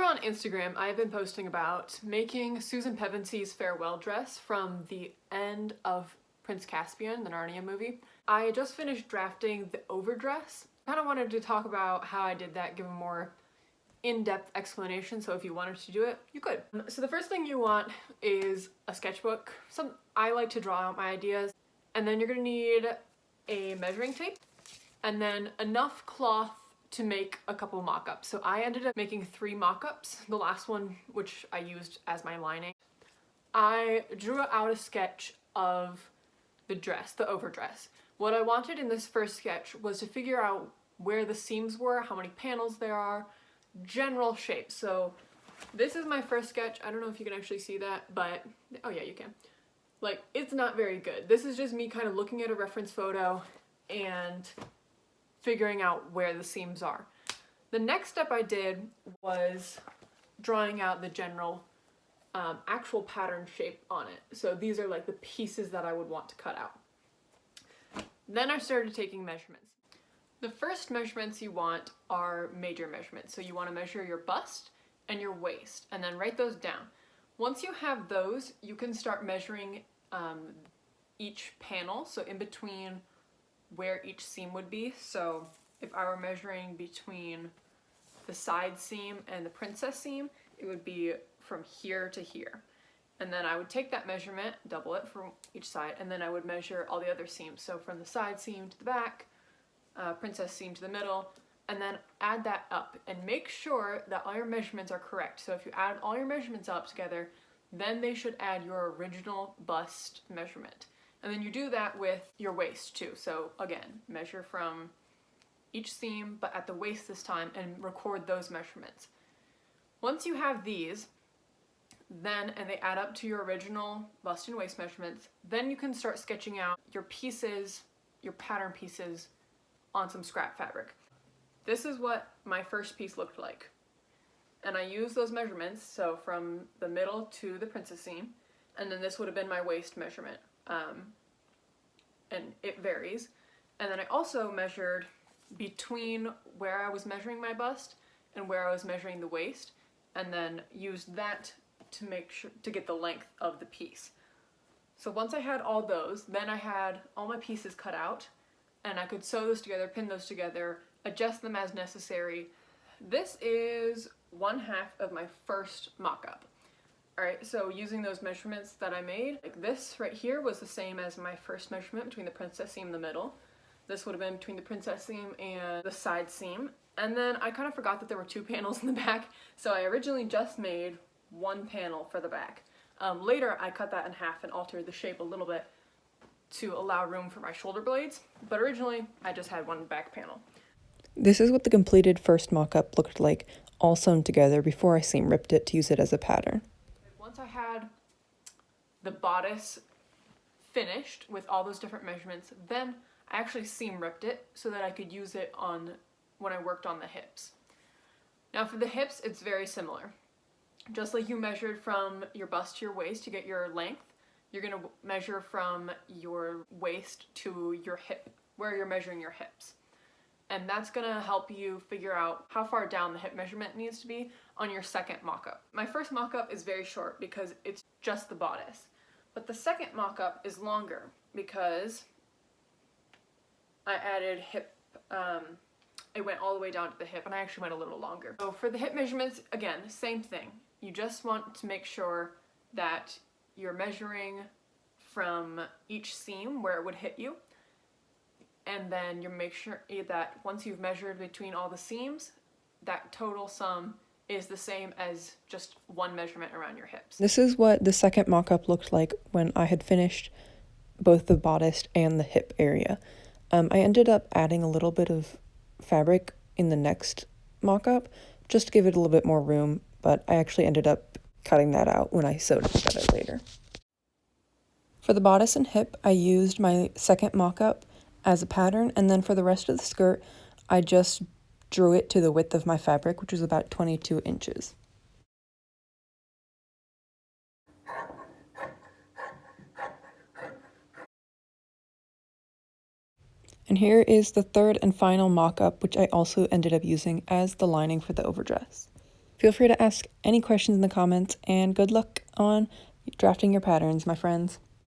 on Instagram, I've been posting about making Susan Pevensy's farewell dress from the end of Prince Caspian, the Narnia movie. I just finished drafting the overdress. I kind of wanted to talk about how I did that, give a more in-depth explanation, so if you wanted to do it, you could. So the first thing you want is a sketchbook. I like to draw out my ideas. And then you're gonna need a measuring tape and then enough cloth to make a couple mock-ups. So I ended up making 3 mock-ups, the last one which I used as my lining. I drew out a sketch of the dress, the overdress. What I wanted in this first sketch was to figure out where the seams were, how many panels there are, general shape. So this is my first sketch. I don't know if you can actually see that, but oh yeah, you can. Like, it's not very good. This is just me kind of looking at a reference photo and figuring out where the seams are. The next step I did was drawing out the general actual pattern shape on it. So these are like the pieces that I would want to cut out. Then I started taking measurements. The first measurements you want are major measurements. So you want to measure your bust and your waist and then write those down. Once you have those, you can start measuring each panel, so in between where each seam would be. So if I were measuring between the side seam and the princess seam, it would be from here to here. And then I would take that measurement, double it from each side, and then I would measure all the other seams. So from the side seam to the back, princess seam to the middle, and then add that up and make sure that all your measurements are correct. So if you add all your measurements up together, then they should add your original bust measurement. And then you do that with your waist too. So again, measure from each seam, but at the waist this time, and record those measurements. Once you have these, and they add up to your original bust and waist measurements, then you can start sketching out your pieces, your pattern pieces, on some scrap fabric. This is what my first piece looked like. And I used those measurements, so from the middle to the princess seam, and then this would have been my waist measurement. And it varies. And then I also measured between where I was measuring my bust and where I was measuring the waist, and then used that to make sure to get the length of the piece. So once I had all those, then I had all my pieces cut out, and I could sew those together, pin those together, adjust them as necessary. This is 1/2 of my first mock-up. Alright, so using those measurements that I made, like this right here was the same as my first measurement between the princess seam and the middle. This would have been between the princess seam and the side seam. And then I kind of forgot that there were 2 panels in the back, so I originally just made 1 panel for the back. Later I cut that in half and altered the shape a little bit to allow room for my shoulder blades, but originally I just had 1 back panel. This is what the completed first mock-up looked like, all sewn together before I seam ripped it to use it as a pattern. Once I had the bodice finished with all those different measurements, then I actually seam ripped it so that I could use it on when I worked on the hips. Now for the hips, it's very similar. Just like you measured from your bust to your waist to get your length, you're going to measure from your waist to your hip, where you're measuring your hips. And that's going to help you figure out how far down the hip measurement needs to be on your second mock-up. My first mock-up is very short because it's just the bodice. But the second mock-up is longer because I added hip, it went all the way down to the hip, and I actually went a little longer. So for the hip measurements, again, same thing. You just want to make sure that you're measuring from each seam where it would hit you, and then you make sure that once you've measured between all the seams, that total sum is the same as just 1 measurement around your hips. This is what the second mock-up looked like when I had finished both the bodice and the hip area. I ended up adding a little bit of fabric in the next mock-up just to give it a little bit more room, but I actually ended up cutting that out when I sewed it together later. For the bodice and hip, I used my second mock-up as a pattern, and then for the rest of the skirt, I just drew it to the width of my fabric, which was about 22 inches. And here is the third and final mock-up, which I also ended up using as the lining for the overdress. Feel free to ask any questions in the comments, and good luck on drafting your patterns, my friends.